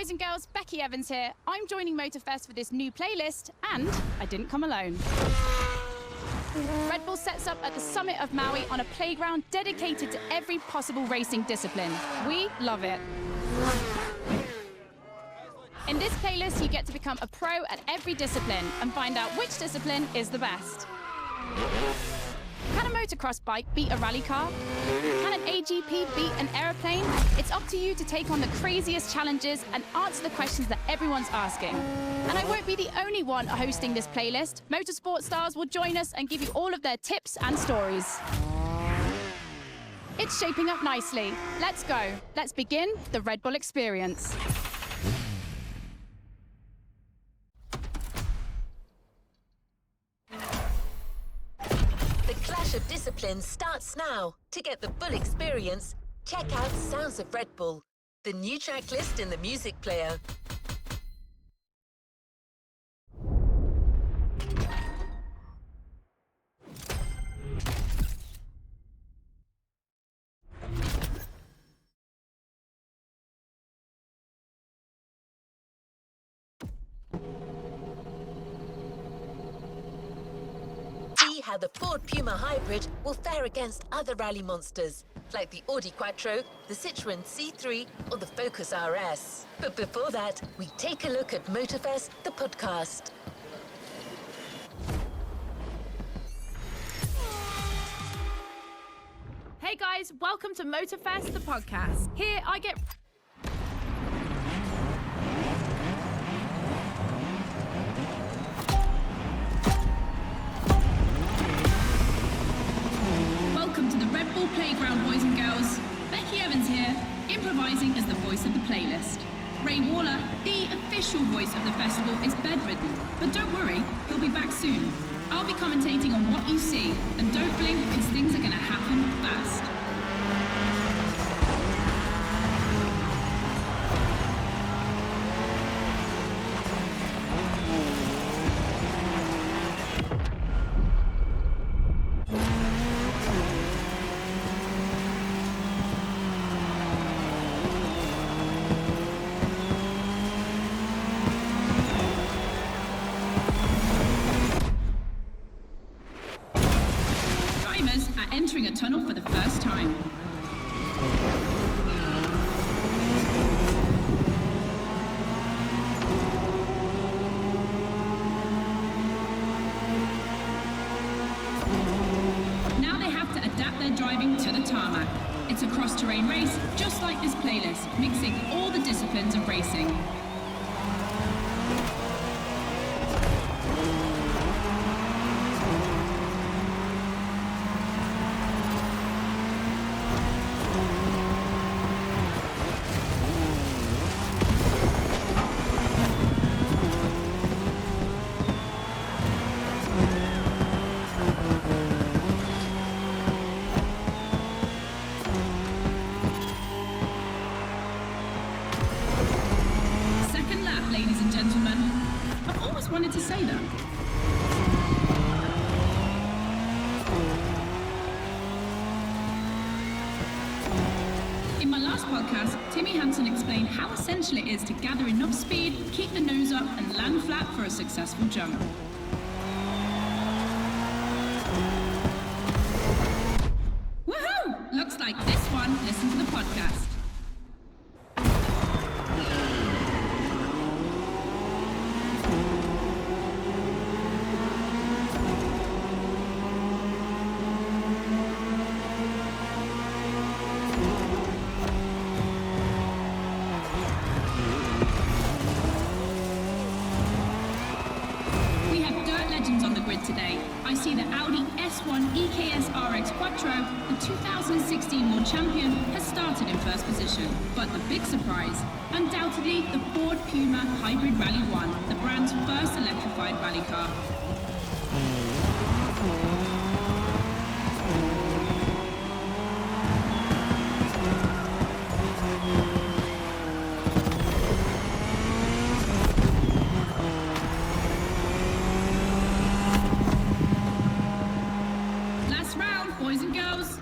boys and girls, Becky Evans here. I'm joining Motorfest for this new playlist, and I didn't come alone. Redbull sets up at the summit of Maui on a playground dedicated to every possible racing discipline. We love it. In this playlist, you get to become a pro at every discipline and find out which discipline is the best. Can a motocross bike beat a rally car? Can an AGP beat an aeroplane? It's up to you to take on the craziest challenges and answer the questions that everyone's asking. And I won't be the only one hosting this playlist. Motorsport stars will join us and give you all of their tips and stories. It's shaping up nicely. Let's go. Let's begin the Redbull experience. Of Discipline starts now. To get the full experience, check out Sounds of Redbull, the new track list in the music player. See how the Ford Puma Hybrid will fare against other rally monsters, like the Audi Quattro, the Citroën C3, or the Focus RS. But before that, we take a look at Motorfest, the podcast. Hey guys, welcome to Motorfest, the podcast. Here I get... Welcome to the Redbull Playground, boys and girls. Becky Evans here, improvising as the voice of the playlist. Ray Waller, the official voice of the festival, is bedridden, but don't worry, he'll be back soon. I'll be commentating on what you see, and don't blink because things are going to happen fast. Entering a tunnel for the first time. Now they have to adapt their driving to the tarmac. It's a cross-terrain race, just like this playlist, mixing all the disciplines of racing. Ladies and gentlemen, I've always wanted to say that. In my last podcast, Timmy Hansen explained how essential it is to gather enough speed, keep the nose up, and land flat for a successful jump. Woohoo! Looks like this one listened to the podcast. On the grid today, I see the Audi S1 EKS RX Quattro, the 2016 World Champion, has started in first position. But the big surprise, undoubtedly the Ford Puma Hybrid Rally 1, the brand's first electrified rally car. Boys and girls.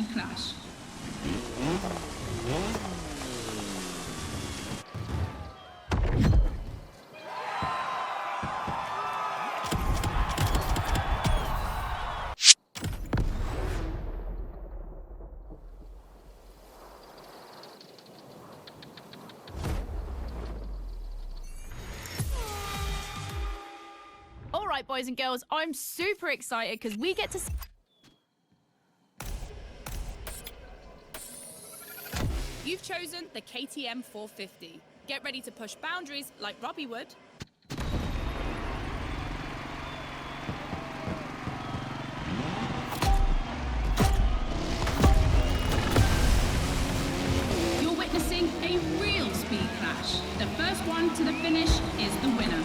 speed clash. All right, boys and girls, I'm super excited because we get to... You've chosen the KTM 450. Get ready to push boundaries like Robbie would. You're witnessing a real speed clash. The first one to the finish is the winner.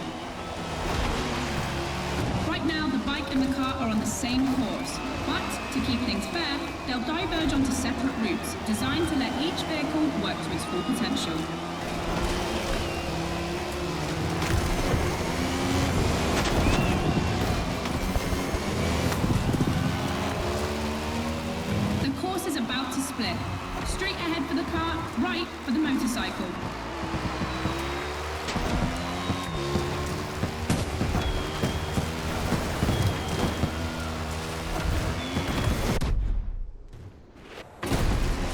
Right now, the bike and the car are on the same course, but to keep things fair, they'll diverge onto separate routes, designed to let each vehicle work to its full potential. The course is about to split. Straight ahead for the car, right for the motorcycle.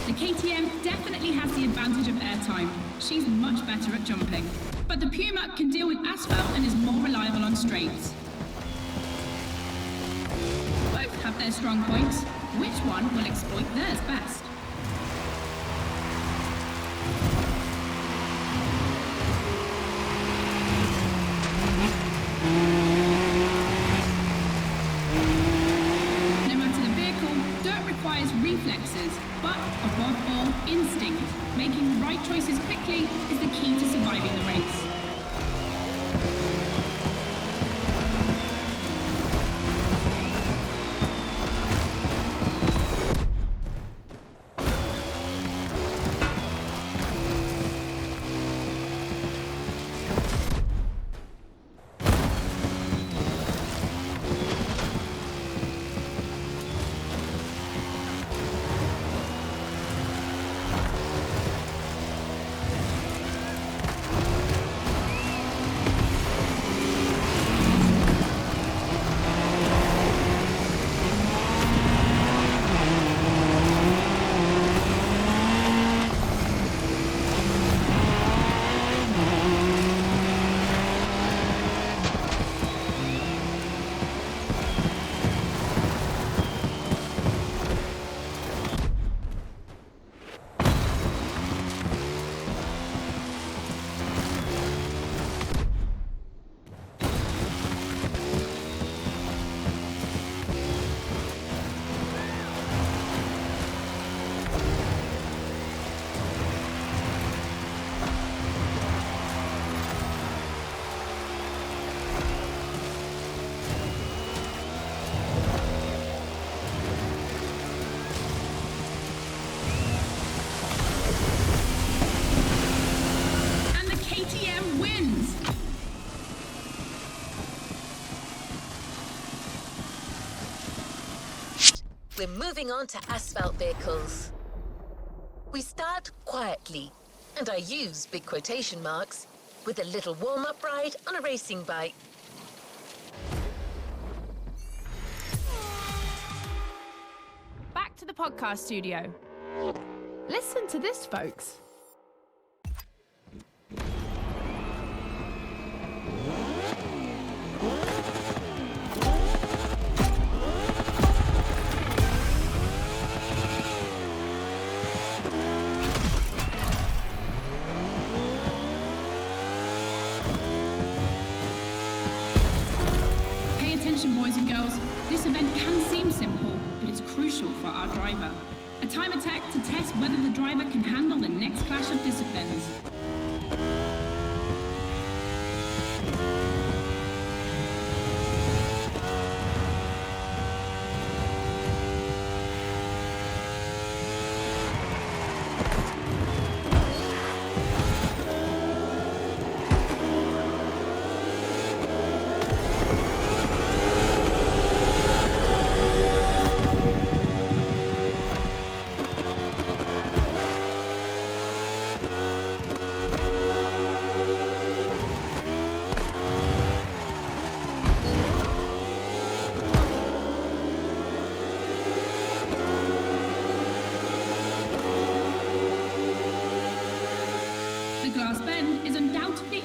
The KTM definitely has the advantage of airtime. She's much better at jumping. But the Puma can deal with asphalt and is more reliable on straights. Both have their strong points. Which one will exploit theirs best? No matter the vehicle, dirt requires reflexes, but above all, instinct. Making the right choices quickly is the key to surviving the race. We're moving on to asphalt vehicles. We start quietly, and I use big quotation marks, with a little warm-up ride on a racing bike. Back to the podcast studio. Listen to this, folks. Pay attention, boys and girls. This event can seem simple, but it's crucial for our driver. A time attack to test whether the driver can handle the next clash of disciplines.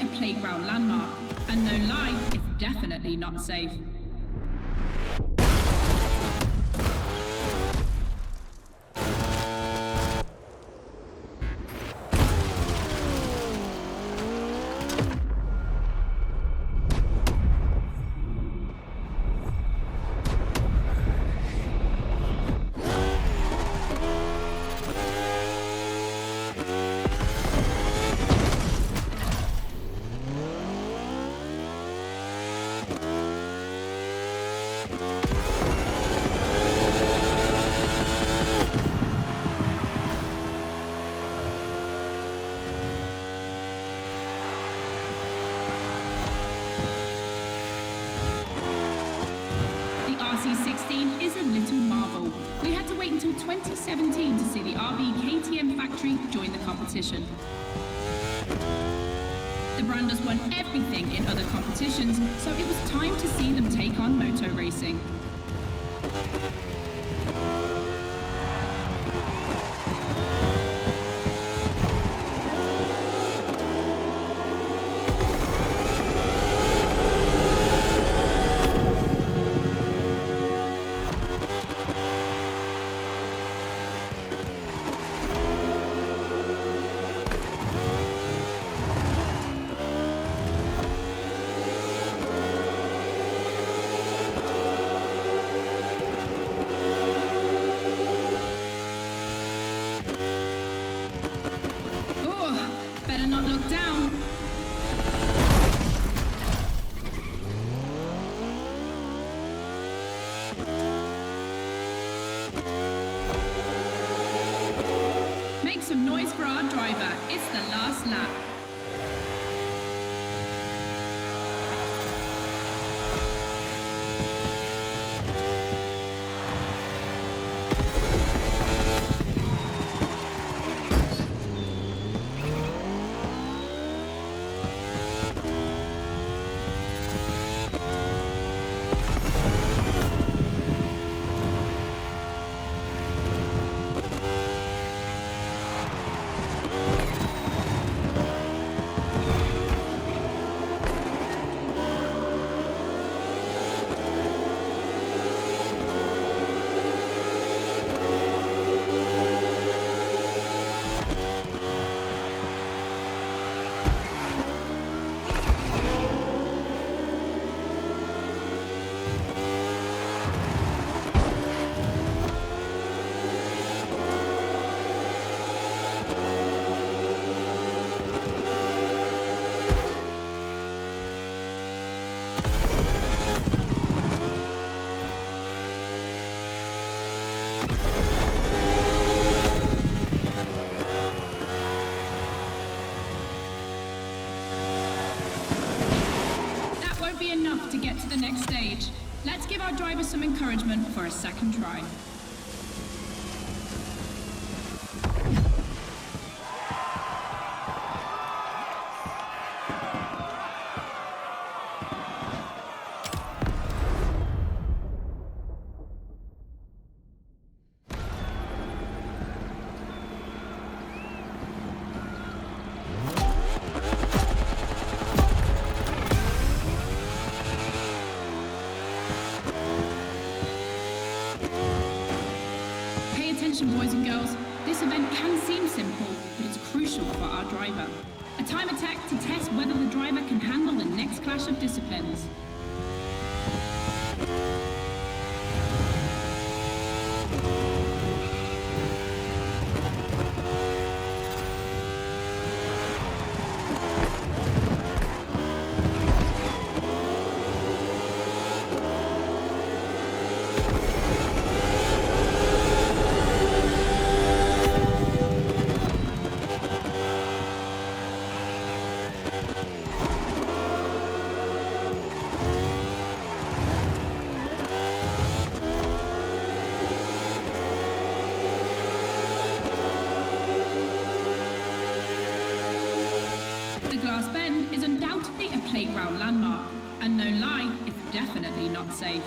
a playground landmark, and no lie, it's definitely not safe. RC16 is a little marvel. We had to wait until 2017 to see the RV KTM factory join the competition. The brand has won everything in other competitions, so it was time to see them take on moto racing. Better not look down. Make some noise for our driver. It's the last lap. Be enough to get to the next stage. Let's give our driver some encouragement for a second try. Attention boys and girls, this event can seem simple, but it's crucial for our driver. A time attack to test whether the driver can handle the next clash of disciplines. Is undoubtedly a playground landmark, and no lie, it's definitely not safe.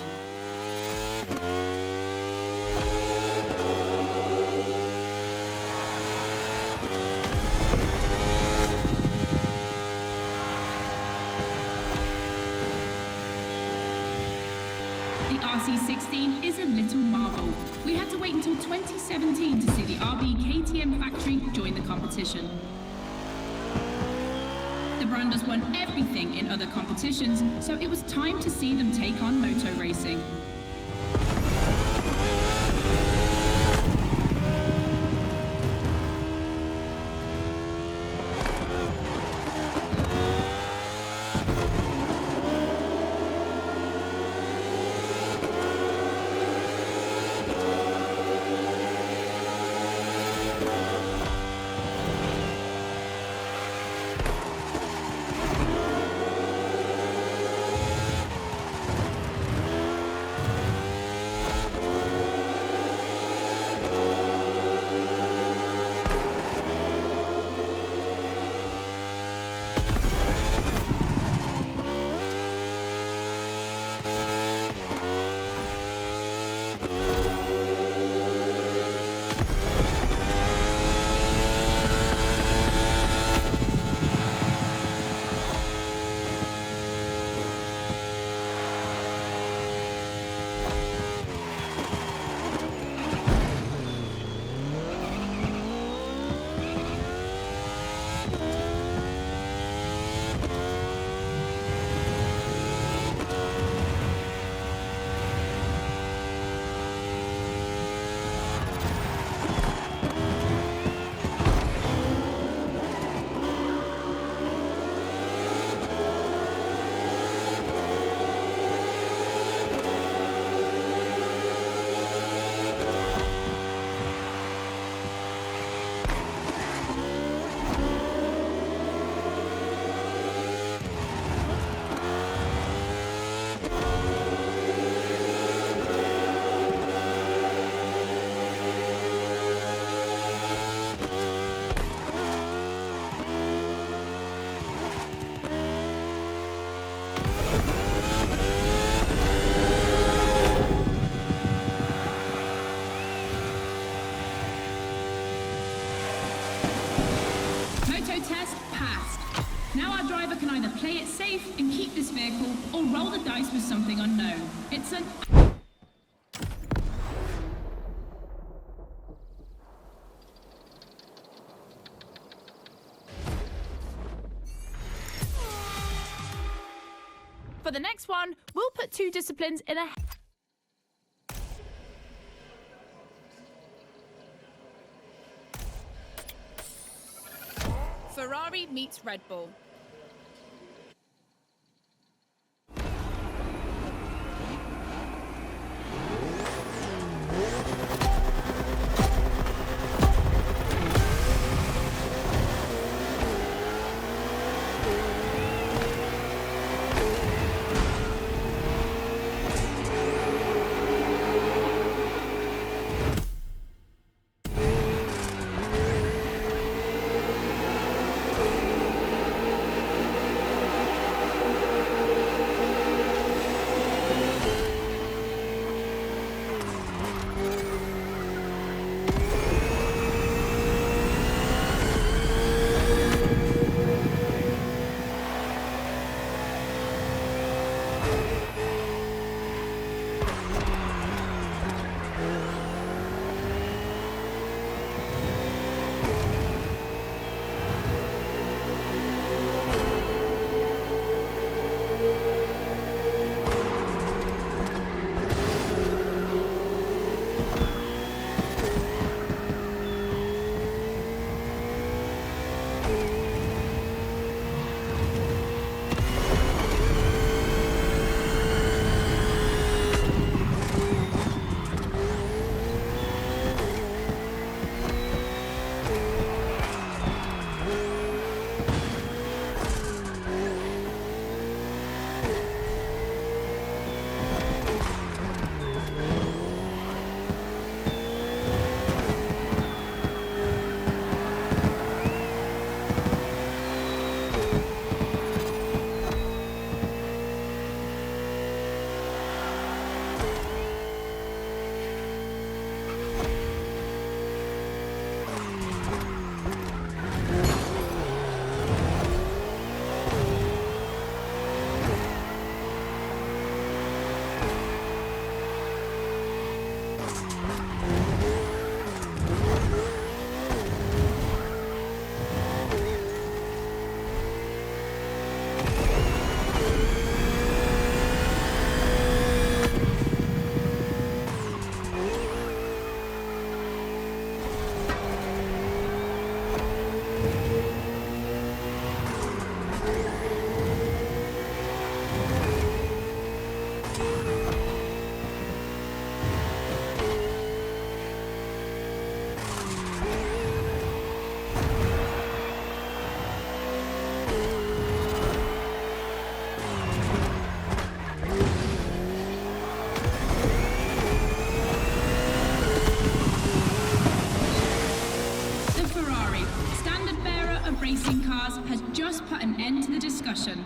the RC16 is a little marvel. We had to wait until 2017 to see the RB KTM factory join the competition. The brand has won everything in other competitions, so it was time to see them take on moto racing. Test passed. Now our driver can either play it safe and keep this vehicle or roll the dice with something unknown. It's an... For the next one, we'll put two disciplines in a... Ferrari meets Red Bull. discussion.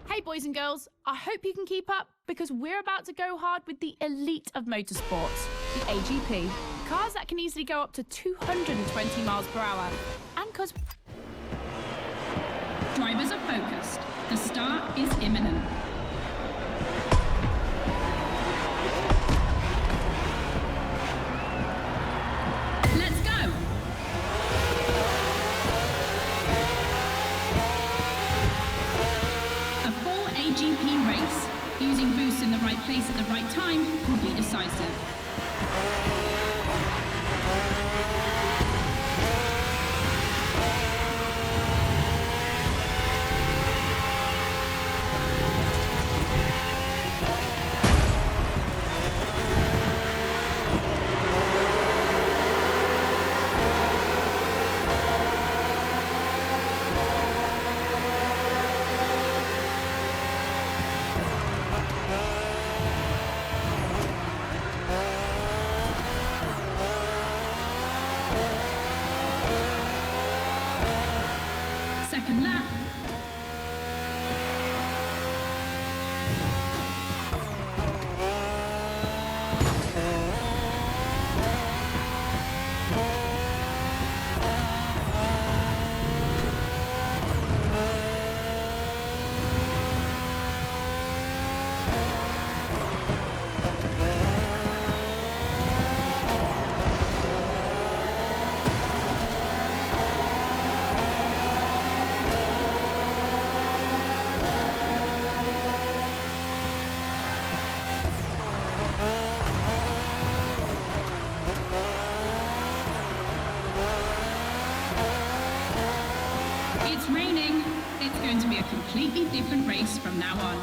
Hey boys and girls, I hope you can keep up because we're about to go hard with the elite of motorsports, the AGP. Cars that can easily go up to 220 miles per hour. And because Drivers are focused. The start is imminent. Let's go! A full AGP race, using boosts in the right place at the right time, will be decisive. Second lap. It's raining. It's going to be a completely different race from now on.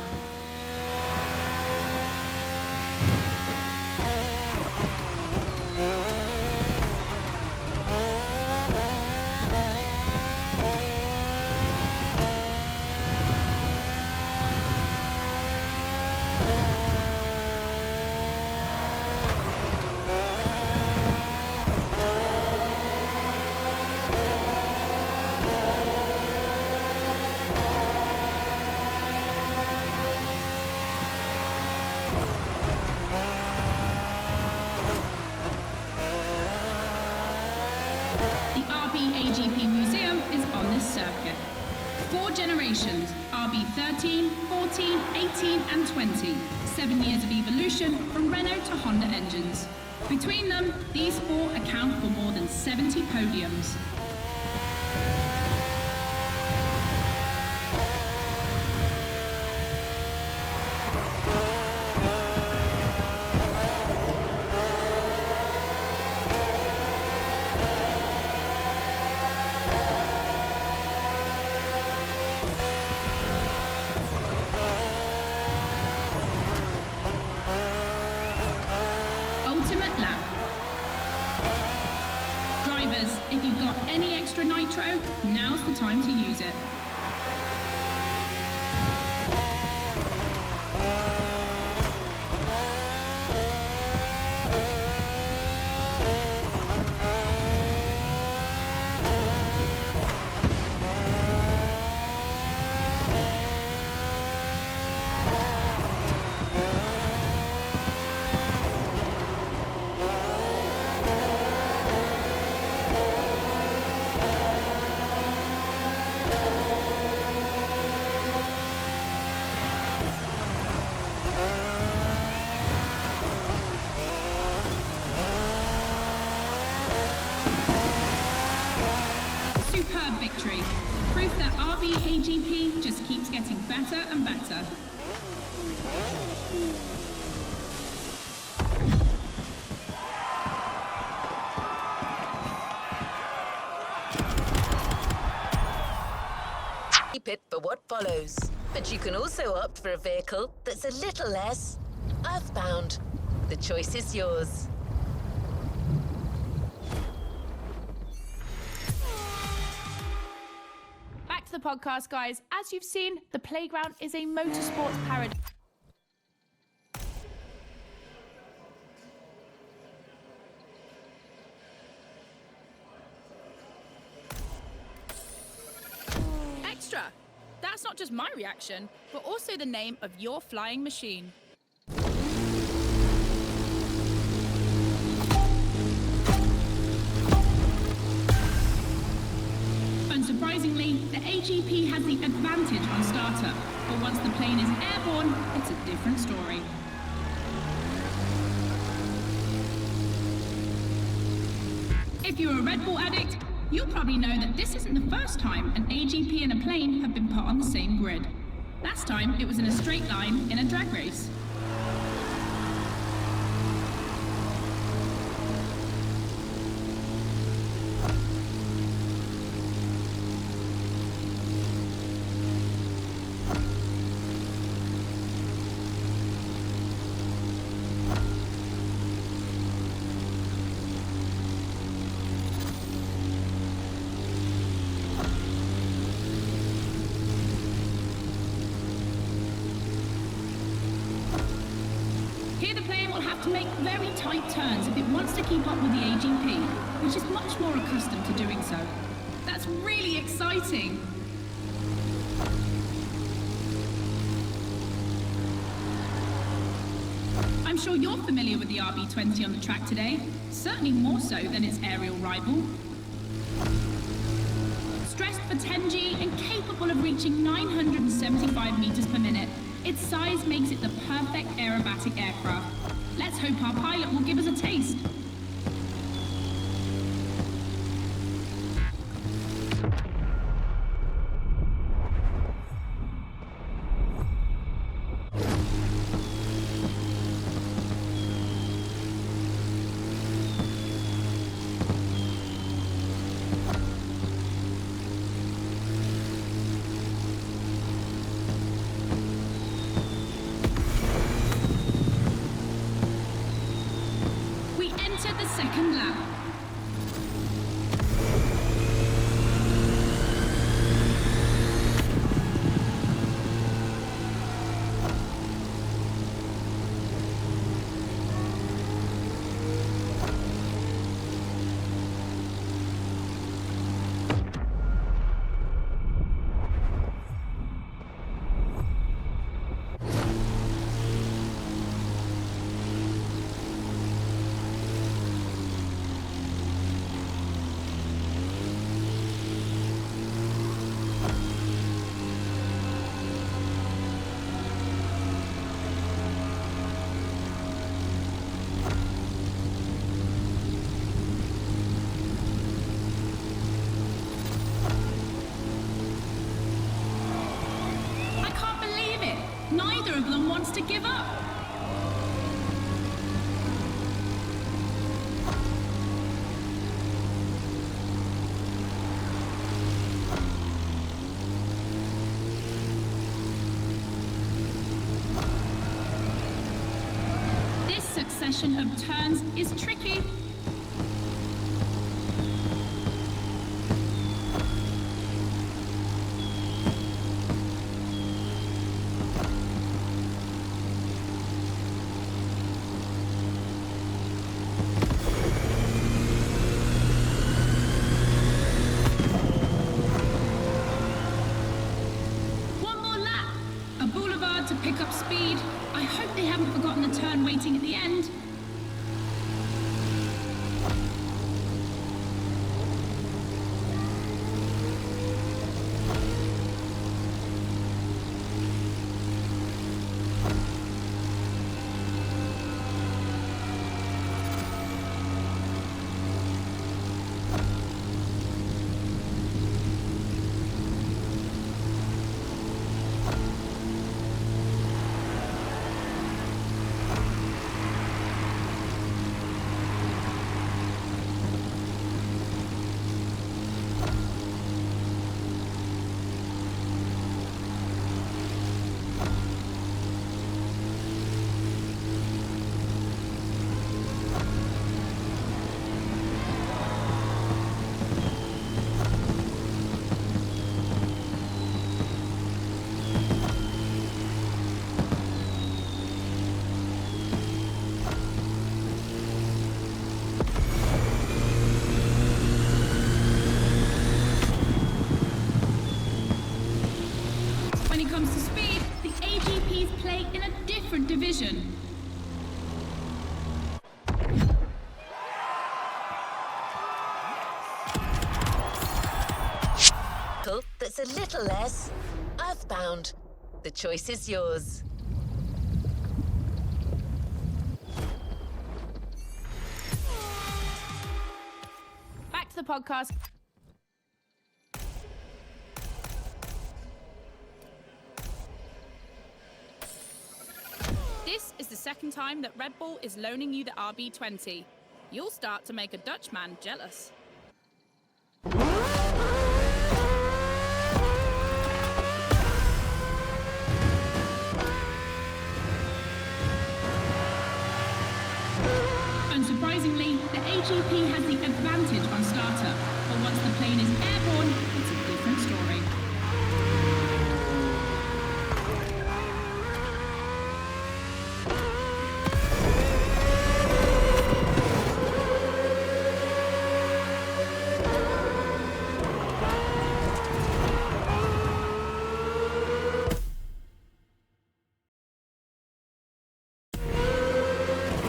The RB AGP Museum is on this circuit. 4 generations, RB 13, 14, 18 and 20. 7 years of evolution from Renault to Honda engines. Between them, these 4 account for more than 70 podiums. Ultimate lap. Drivers, if you've got any extra nitro, now's the time to use it. Superb victory. Proof that RB AGP just keeps getting better and better. Keep it for what follows. But you can also opt for a vehicle that's a little less earthbound. The choice is yours. Back to the podcast, guys. As you've seen, the playground is a motorsports paradise. Extra! That's not just my reaction, but also the name of your flying machine. Unsurprisingly, the AGP has the advantage on startup, but once the plane is airborne, it's a different story. If you're a Red Bull addict, you'll probably know that this isn't the first time an AGP and a plane have been put on the same grid. Last time, it was in a straight line in a drag race. Here the plane will have to make very tight turns if it wants to keep up with the AGP, which is much more accustomed to doing so. That's really exciting! I'm sure you're familiar with the RB20 on the track today, certainly more so than its aerial rival. Stressed for 10G and capable of reaching 975 meters per minute, its size makes it the perfect aerobatic aircraft. Let's hope our pilot will give us a taste. The second lap. Neither of them wants to give up. This succession of turns is tricky. To pick up speed. I hope they haven't forgotten the turn waiting at the end. division. That's a little less earthbound. The choice is yours. Back to the podcast. This is the second time that Redbull is loaning you the RB20. You'll start to make a Dutchman jealous. Unsurprisingly, the AGP has the advantage on starter, but once the plane is airborne, it's a different story.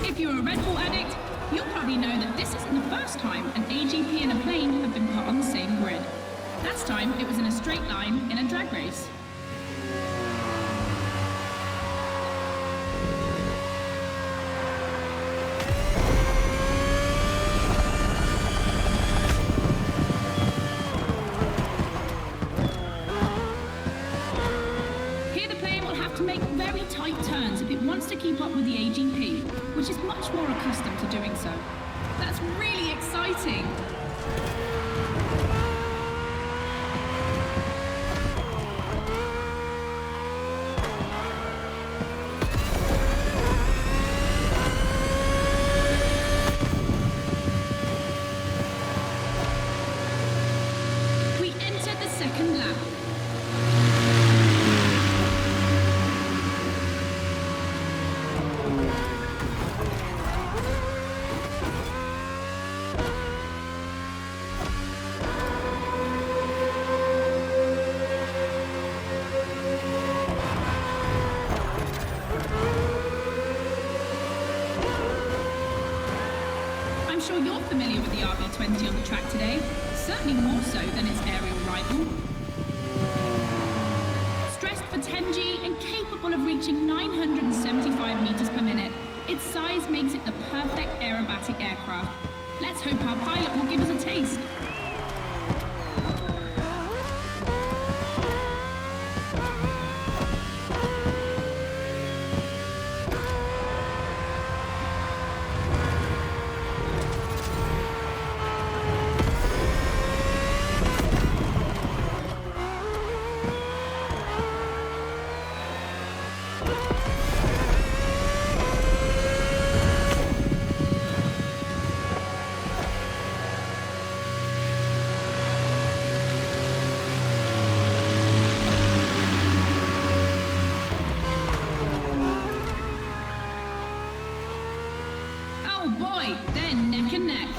If you're a Redbull addict, you'll probably know that this isn't the first time an AGP and a plane have been put on the same grid. Last time, it was in a straight line in a drag race. Here the plane will have to make very tight turns if it wants to keep up with the AGP, which is much more accustomed to doing so. That's really exciting! We enter the second lap. I'm sure you're familiar with the RB20 on the track today, certainly more so than its aerial rival. Stressed for 10G and capable of reaching 975 meters per minute, its size makes it the perfect aerobatic aircraft. Let's hope our pilot will give us a taste. Oh boy, they're neck and neck.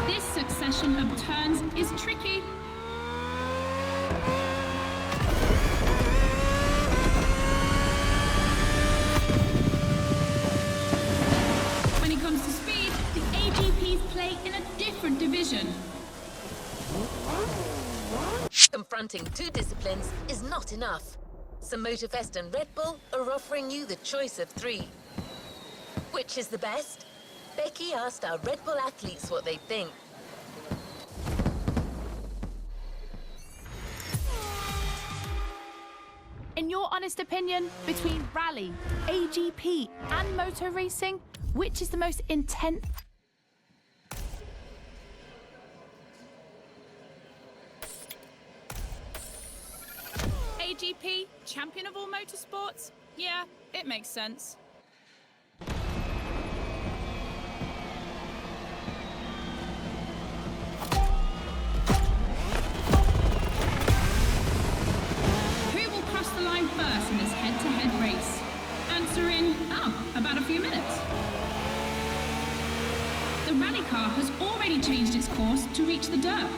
This succession of turns is tricky. When it comes to speed, the AGPs play in a different division. Confronting two disciplines is not enough. So Motorfest and Redbull are offering you the choice of three. Which is the best? Becky asked our Redbull athletes what they think. In your honest opinion, between rally, AGP, and motor racing, which is the most intense? AGP, champion of all motorsports? Yeah, it makes sense. Who will cross the line first in this head-to-head race? Answer in, about a few minutes. The rally car has already changed its course to reach the dirt.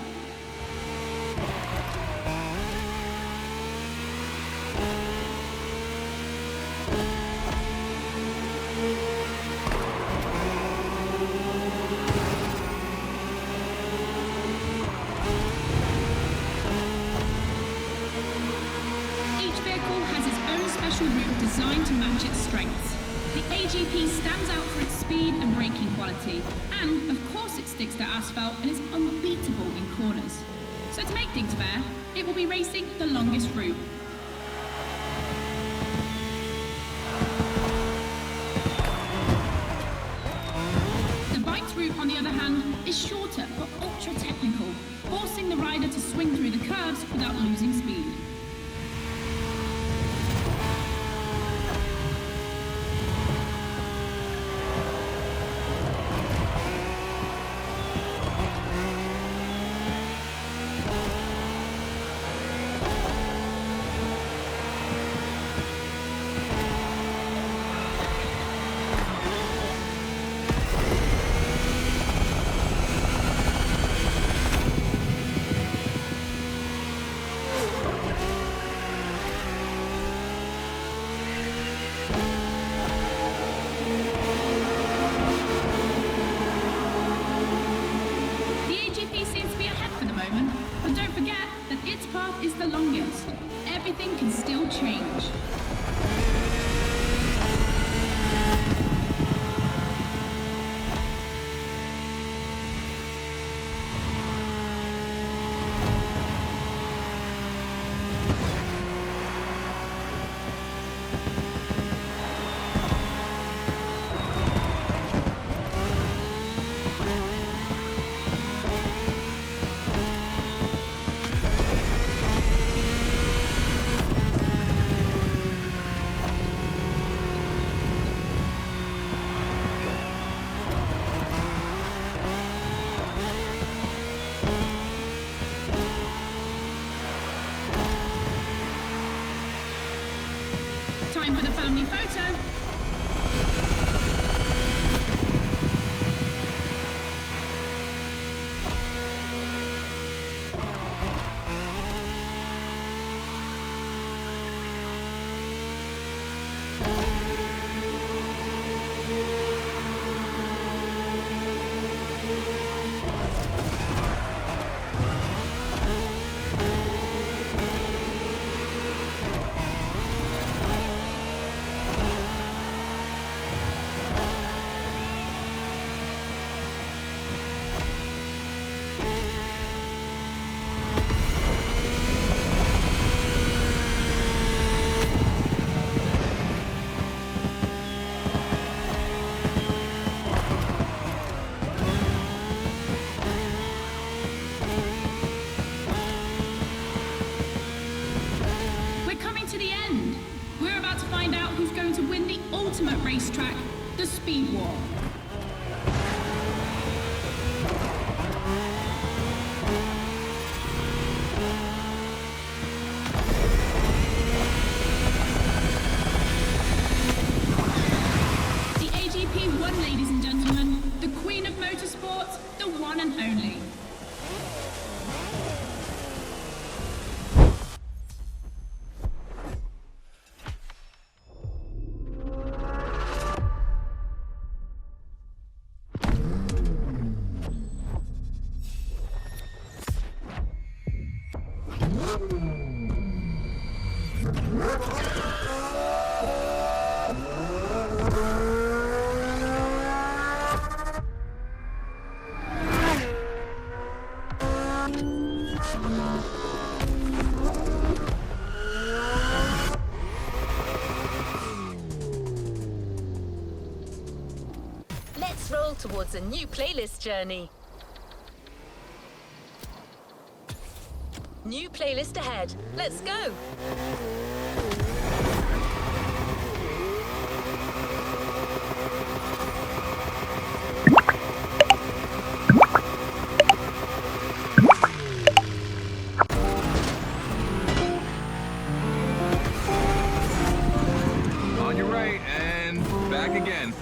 Route designed to match its strengths. The AGP stands out for its speed and braking quality, and of course it sticks to asphalt and is unbeatable in corners. So to make things fair, it will be racing the longest route. The bike's route, on the other hand, is shorter but ultra technical, forcing the rider to swing through the curves without losing speed. Everything can still change. Time for the family photo. Ultimate racetrack, the Speed War. The AGP won, ladies and gentlemen, the Queen of Motorsports, the one and only. towards a new playlist journey. New playlist ahead. Let's go! On your right and back again.